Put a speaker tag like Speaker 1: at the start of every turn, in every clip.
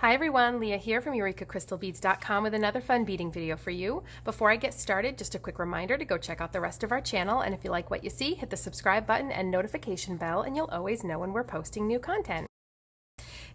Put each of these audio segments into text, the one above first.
Speaker 1: Hi everyone, Leah here from EurekaCrystalBeads.com with another fun beading video for you. Before I get started, just a quick reminder to go check out the rest of our channel, and if you like what you see, hit the subscribe button and notification bell and you'll always know when we're posting new content.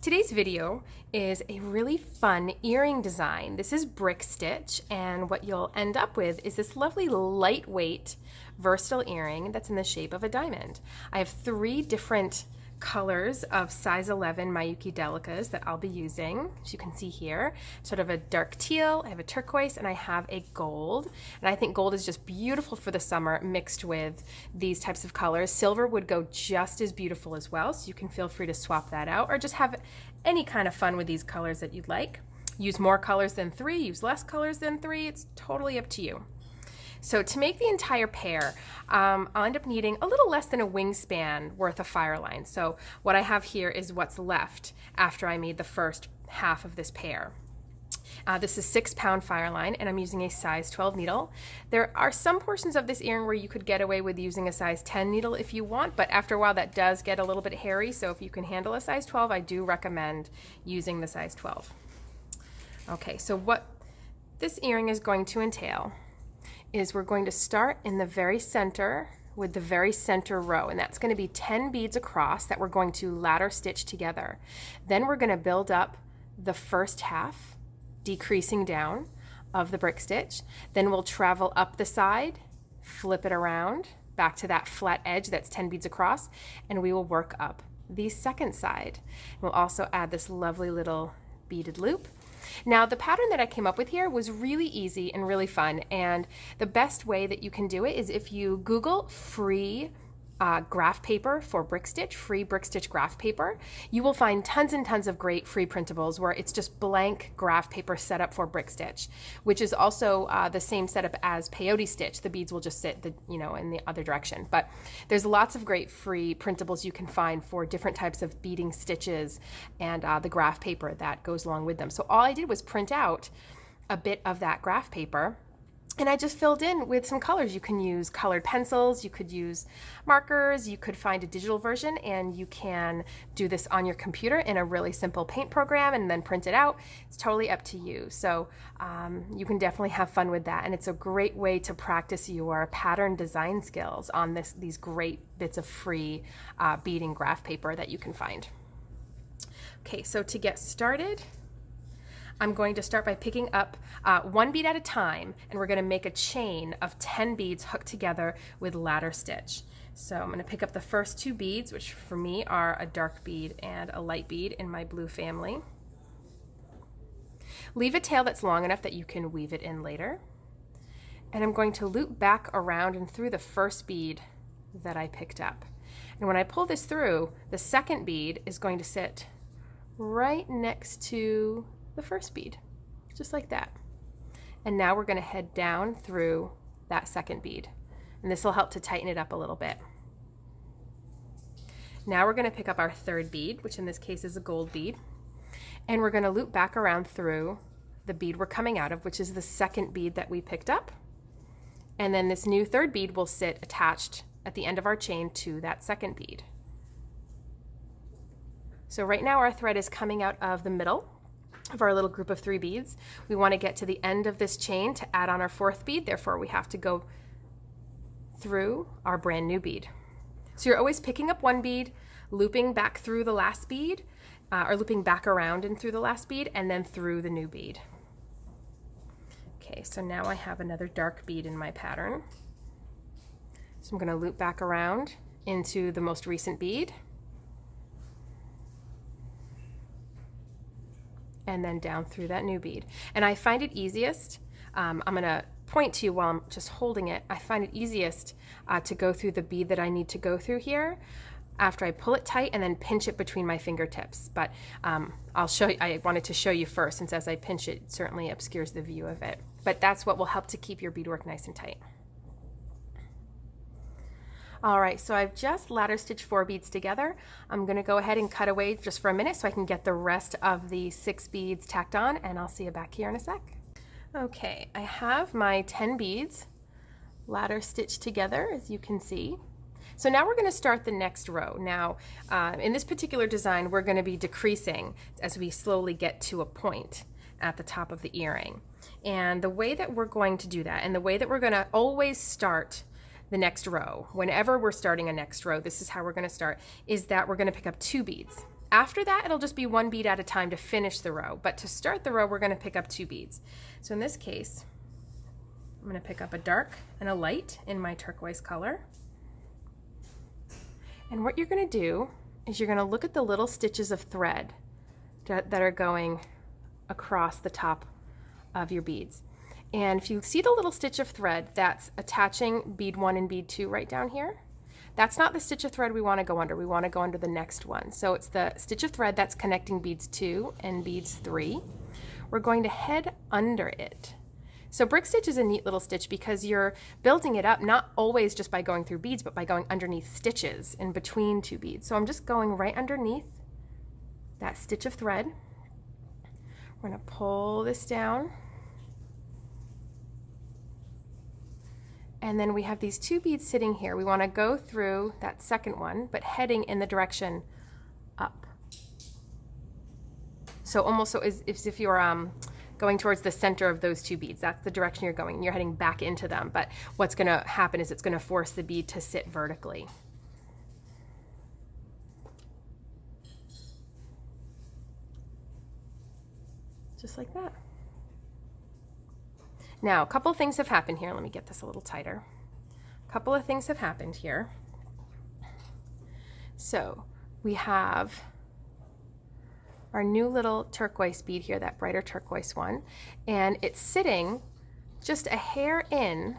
Speaker 1: Today's video is a really fun earring design. This is brick stitch, and what you'll end up with is this lovely lightweight versatile earring that's in the shape of a diamond. I have 3 different colors of size 11 Miyuki Delicas that I'll be using, as you can see here. Sort of a dark teal, I have a turquoise, and I have a gold. And I think gold is just beautiful for the summer mixed with these types of colors. Silver would go just as beautiful as well, so you can feel free to swap that out or just have any kind of fun with these colors that you'd like. Use more colors than 3, use less colors than 3, it's totally up to you. So to make the entire pair, I'll end up needing a little less than a wingspan worth of fire line. So what I have here is what's left after I made the first half of this pair. This is 6-pound fire line, and I'm using a size 12 needle. There are some portions of this earring where you could get away with using a size 10 needle if you want, but after a while that does get a little bit hairy, so if you can handle a size 12, I do recommend using the size 12. Okay, so what this earring is going to entail is we're going to start in the very center with the very center row, and that's going to be 10 beads across that we're going to ladder stitch together. Then we're going to build up the first half, decreasing down, of the brick stitch. Then we'll travel up the side, flip it around back to that flat edge that's 10 beads across, and we will work up the second side. We'll also add this lovely little beaded loop. Now, the pattern that I came up with here was really easy and really fun, and the best way that you can do it is if you Google free graph paper for brick stitch, free brick stitch graph paper. You will find tons and tons of great free printables where it's just blank graph paper set up for brick stitch, which is also the same setup as peyote stitch. The beads will just sit in the other direction. But there's lots of great free printables you can find for different types of beading stitches and the graph paper that goes along with them. So all I did was print out a bit of that graph paper, and I just filled in with some colors. You can use colored pencils, you could use markers, you could find a digital version, and you can do this on your computer in a really simple paint program and then print it out. It's totally up to you. So you can definitely have fun with that, and it's a great way to practice your pattern design skills on these great bits of free beading graph paper that you can find. Okay, so to get started, I'm going to start by picking up 1 bead at a time, and we're going to make a chain of 10 beads hooked together with ladder stitch. So I'm going to pick up the first 2 beads, which for me are a dark bead and a light bead in my blue family. Leave a tail that's long enough that you can weave it in later. And I'm going to loop back around and through the first bead that I picked up. And when I pull this through, the second bead is going to sit right next to the first bead, just like that. And now we're going to head down through that second bead, and this will help to tighten it up a little bit. Now we're going to pick up our third bead, which in this case is a gold bead, and we're going to loop back around through the bead we're coming out of, which is the second bead that we picked up, and then this new third bead will sit attached at the end of our chain to that second bead. So right now our thread is coming out of the middle of our little group of 3 beads. We want to get to the end of this chain to add on our 4th bead, therefore we have to go through our brand new bead. So you're always picking up 1 bead, looping back through the last bead, or looping back around and through the last bead, and then through the new bead. Okay, so now I have another dark bead in my pattern. So I'm going to loop back around into the most recent bead, and then down through that new bead. And I find it easiest, I'm going to point to you while I'm just holding it, I find it easiest to go through the bead that I need to go through here after I pull it tight and then pinch it between my fingertips. But I'll show you, I wanted to show you first, since as I pinch it, it certainly obscures the view of it. But that's what will help to keep your beadwork nice and tight. All right, so I've just ladder stitched 4 beads together. I'm going to go ahead and cut away just for a minute so I can get the rest of the 6 beads tacked on, and I'll see you back here in a sec. Okay, I have my 10 beads ladder stitched together, as you can see. So now we're going to start the next row. Now, in this particular design, we're going to be decreasing as we slowly get to a point at the top of the earring. And the way that we're going to do that, and the way that we're going to always start the next row, whenever we're starting a next row, this is how we're going to start, is that we're going to pick up 2 beads. After that, it'll just be 1 bead at a time to finish the row. But to start the row, we're going to pick up 2 beads. So in this case, I'm going to pick up a dark and a light in my turquoise color. And what you're going to do is you're going to look at the little stitches of thread that are going across the top of your beads. And if you see the little stitch of thread that's attaching bead 1 and bead 2 right down here, that's not the stitch of thread we want to go under. We want to go under the next one. So it's the stitch of thread that's connecting beads 2 and beads 3. We're going to head under it. So brick stitch is a neat little stitch because you're building it up not always just by going through beads, but by going underneath stitches in between 2 beads. So I'm just going right underneath that stitch of thread. We're going to pull this down. And then we have these 2 beads sitting here. We want to go through that second one, but heading in the direction up. So almost so as if you're going towards the center of those 2 beads. That's the direction you're going. You're heading back into them. But what's going to happen is it's going to force the bead to sit vertically. Just like that. Now, a couple of things have happened here. Let me get this a little tighter. A couple of things have happened here. So we have our new little turquoise bead here, that brighter turquoise one, and it's sitting just a hair in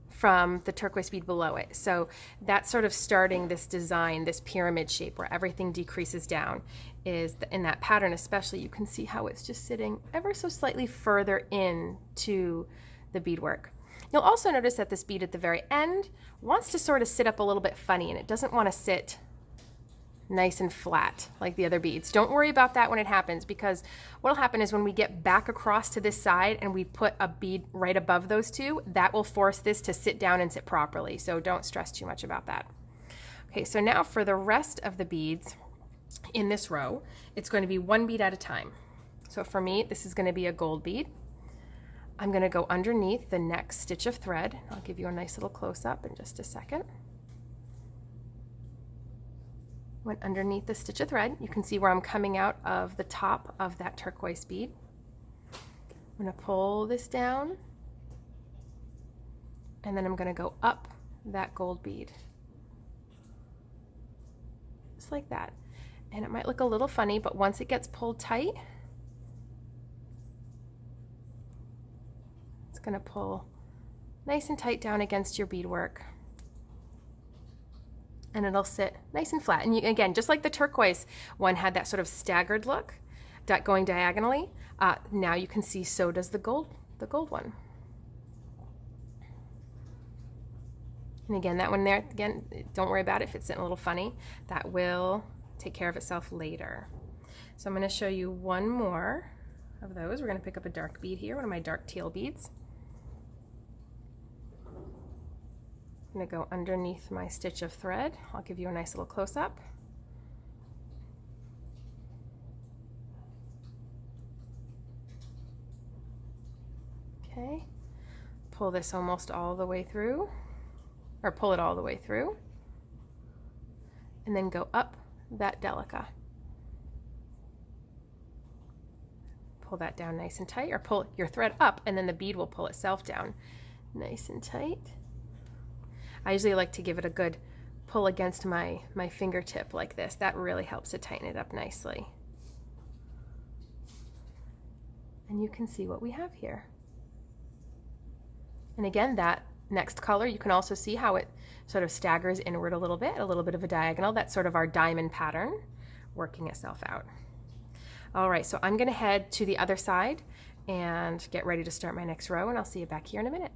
Speaker 1: from the turquoise bead below it. So that's sort of starting this design, this pyramid shape where everything decreases down. Is in that pattern especially, you can see how it's just sitting ever so slightly further in to the beadwork. You'll also notice that this bead at the very end wants to sort of sit up a little bit funny, and it doesn't want to sit nice and flat like the other beads. Don't worry about that when it happens, because what will happen is when we get back across to this side and we put a bead right above those 2, that will force this to sit down and sit properly. So don't stress too much about that. Okay, so now for the rest of the beads in this row, it's going to be 1 bead at a time. So for me, this is going to be a gold bead. I'm going to go underneath the next stitch of thread. I'll give you a nice little close-up in just a second. Went underneath the stitch of thread. You can see where I'm coming out of the top of that turquoise bead. I'm going to pull this down, and then I'm going to go up that gold bead. Just like that. And it might look a little funny, but once it gets pulled tight, it's going to pull nice and tight down against your beadwork. And it'll sit nice and flat. And you, again, just like the turquoise one had that sort of staggered look, going diagonally, now you can see so does the gold one. And again, that one there, again, don't worry about it if it's sitting a little funny. That will take care of itself later. So I'm going to show you one more of those. We're going to pick up a dark bead here, one of my dark teal beads. I'm going to go underneath my stitch of thread. I'll give you a nice little close-up. Okay, pull this almost all the way through, or pull it all the way through, and then go up that Delica. Pull that down nice and tight, or pull your thread up and then the bead will pull itself down nice and tight. I usually like to give it a good pull against my fingertip like this. That really helps to tighten it up nicely. And you can see what we have here. And again, that next color, you can also see how it sort of staggers inward a little bit of a diagonal. That's sort of our diamond pattern working itself out. All right, so I'm going to head to the other side and get ready to start my next row, and I'll see you back here in a minute.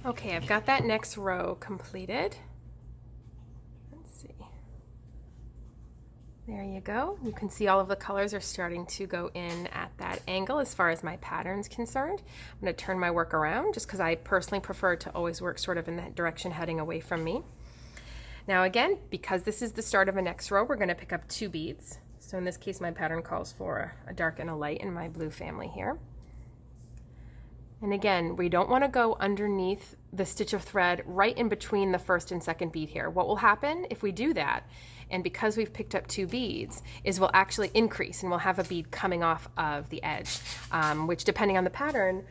Speaker 1: Okay, I've got that next row completed. Let's see. There you go. You can see all of the colors are starting to go in at that angle as far as my pattern's concerned. I'm going to turn my work around just because I personally prefer to always work sort of in that direction heading away from me. Now again, because this is the start of a next row, we're going to pick up 2 beads. So in this case, my pattern calls for a dark and a light in my blue family here. And again, we don't want to go underneath the stitch of thread right in between the first and second bead here. What will happen if we do that, and because we've picked up 2 beads, is we'll actually increase and we'll have a bead coming off of the edge, which depending on the pattern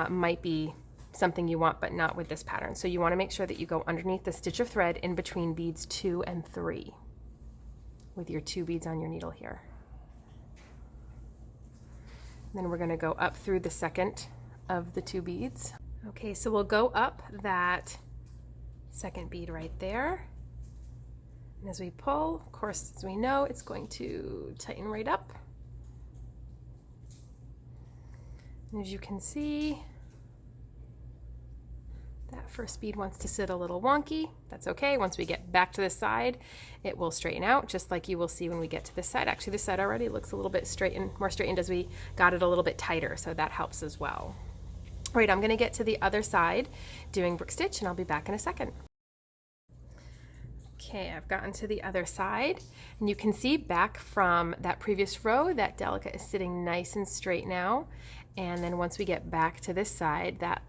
Speaker 1: might be something you want, but not with this pattern. So you want to make sure that you go underneath the stitch of thread in between beads 2 and 3 with your 2 beads on your needle here. And then we're going to go up through the second of the 2 beads. Okay, so we'll go up that second bead right there. And as we pull, of course, as we know, it's going to tighten right up. And as you can see, that first bead wants to sit a little wonky. That's okay. Once we get back to the side, it will straighten out, just like you will see when we get to this side. Actually, this side already looks a little bit more straightened as we got it a little bit tighter, so that helps as well. All right, I'm going to get to the other side doing brick stitch, and I'll be back in a second. Okay, I've gotten to the other side, and you can see back from that previous row that Delica is sitting nice and straight now. And then once we get back to this side, that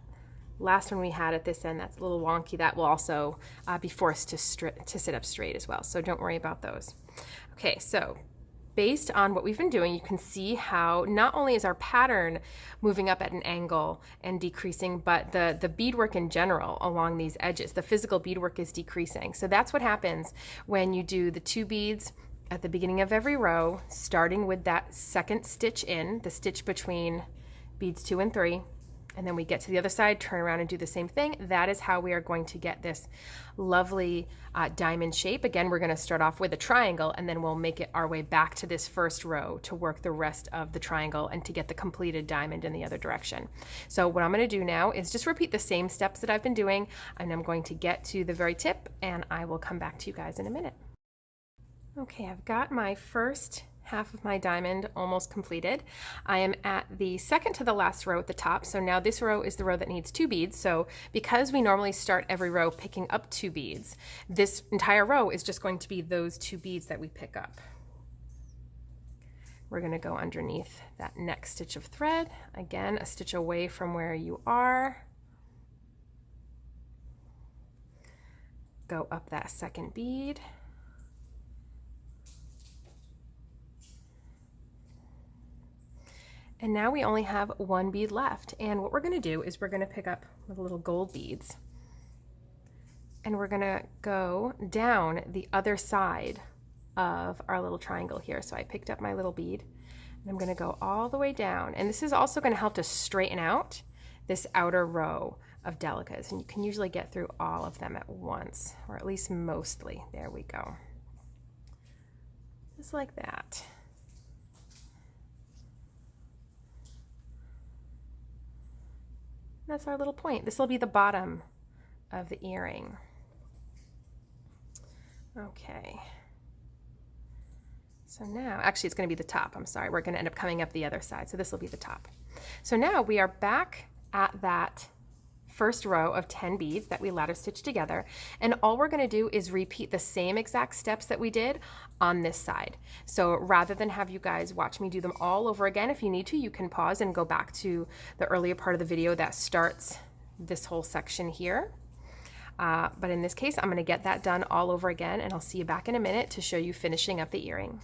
Speaker 1: last one we had at this end that's a little wonky, that will also be forced to sit up straight as well, so don't worry about those. Okay, so based on what we've been doing, you can see how not only is our pattern moving up at an angle and decreasing, but the beadwork in general along these edges, the physical beadwork is decreasing. So that's what happens when you do the 2 beads at the beginning of every row, starting with that second stitch in, the stitch between beads 2 and 3, and then we get to the other side, turn around and do the same thing. That is how we are going to get this lovely diamond shape. Again, we're going to start off with a triangle, and then we'll make it our way back to this first row to work the rest of the triangle and to get the completed diamond in the other direction. So what I'm going to do now is just repeat the same steps that I've been doing, and I'm going to get to the very tip, and I will come back to you guys in a minute. Okay, I've got my first half of my diamond almost completed. I am at the second to the last row at the top. So now this row is the row that needs 2 beads. So because we normally start every row picking up 2 beads, this entire row is just going to be those 2 beads that we pick up. We're going to go underneath that next stitch of thread. Again, a stitch away from where you are. Go up that second bead. And now we only have 1 bead left. And what we're going to do is we're going to pick up the little gold beads, and we're going to go down the other side of our little triangle here. So I picked up my little bead, and I'm going to go all the way down. And this is also going to help to straighten out this outer row of Delicas. And you can usually get through all of them at once, or at least mostly. There we go. Just like that. That's our little point. This will be the bottom of the earring. Okay. So now, actually it's going to be the top. I'm sorry. We're going to end up coming up the other side. So this will be the top. So now we are back at that first row of 10 beads that we ladder stitched together, and all we're going to do is repeat the same exact steps that we did on this side. So rather than have you guys watch me do them all over again, if you need to, you can pause and go back to the earlier part of the video that starts this whole section here. But in this case, I'm going to get that done all over again, and I'll see you back in a minute to show you finishing up the earring.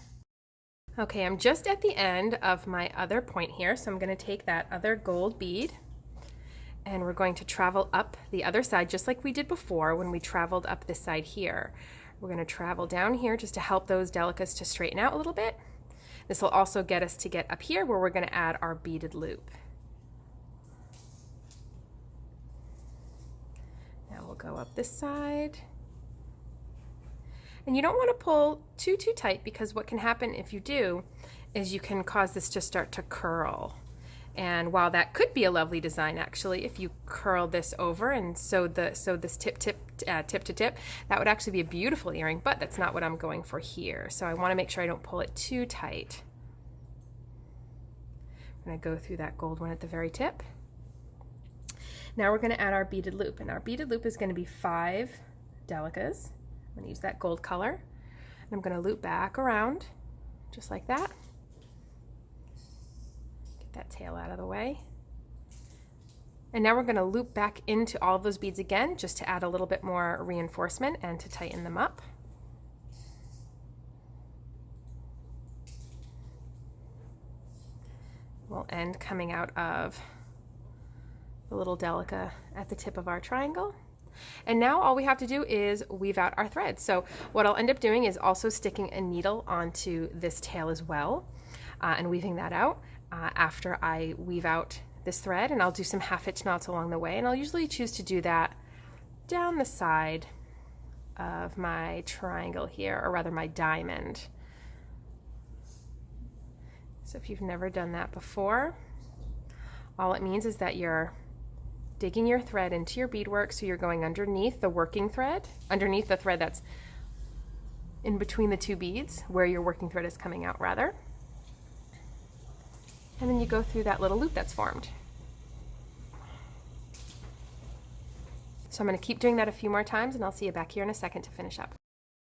Speaker 1: Okay, I'm just at the end of my other point here, so I'm going to take that other gold bead, and we're going to travel up the other side just like we did before when we traveled up this side here. We're going to travel down here just to help those Delicas to straighten out a little bit. This will also get us to get up here where we're going to add our beaded loop. Now we'll go up this side. And you don't want to pull too tight, because what can happen if you do is you can cause this to start to curl. And while that could be a lovely design, actually, if you curl this over and sew this tip to tip, that would actually be a beautiful earring, but that's not what I'm going for here. So I want to make sure I don't pull it too tight. I'm going to go through that gold one at the very tip. Now we're going to add our beaded loop, and our beaded loop is going to be 5 Delicas I'm going to use that gold color, and I'm going to loop back around just like that. Get that tail out of the way. And now we're going to loop back into all of those beads again, just to add a little bit more reinforcement and to tighten them up. We'll end coming out of the little Delica at the tip of our triangle. And now all we have to do is weave out our thread. So what I'll end up doing is also sticking a needle onto this tail as well, and weaving that out after I weave out this thread, and I'll do some half-hitch knots along the way, and I'll usually choose to do that down the side of my triangle here, or rather my diamond. So if you've never done that before, all it means is that you're digging your thread into your beadwork, so you're going underneath the working thread, underneath the thread that's in between the two beads, where your working thread is coming out rather. And then you go through that little loop that's formed. So I'm going to keep doing that a few more times, and I'll see you back here in a second to finish up.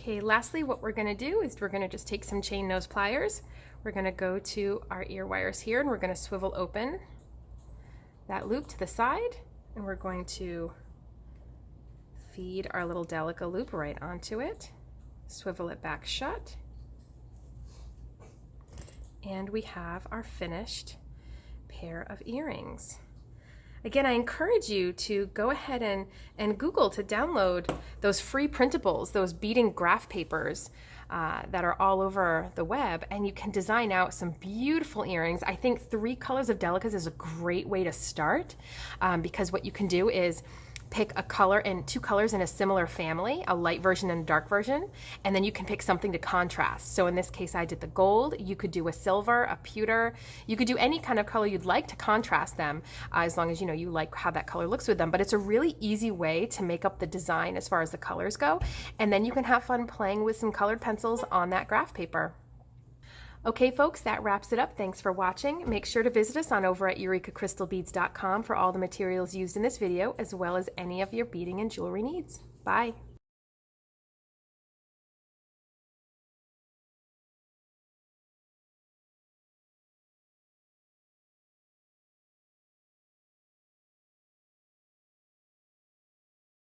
Speaker 1: Okay, lastly, what we're going to do is we're going to just take some chain nose pliers. We're going to go to our ear wires here, and we're going to swivel open that loop to the side, and we're going to feed our little Delica loop right onto it, swivel it back shut, and we have our finished pair of earrings. Again, I encourage you to go ahead and Google to download those free printables, those beading graph papers that are all over the web, and you can design out some beautiful earrings. I think 3 colors of Delicas is a great way to start, because what you can do is pick a color and 2 colors in a similar family, a light version and a dark version, and then you can pick something to contrast. So in this case, I did the gold. You could do a silver, a pewter. You could do any kind of color you'd like to contrast them, as long as you know you like how that color looks with them. But it's a really easy way to make up the design as far as the colors go, and then you can have fun playing with some colored pencils on that graph paper. Okay folks, that wraps it up. Thanks for watching. Make sure to visit us on over at EurekaCrystalBeads.com for all the materials used in this video, as well as any of your beading and jewelry needs. Bye.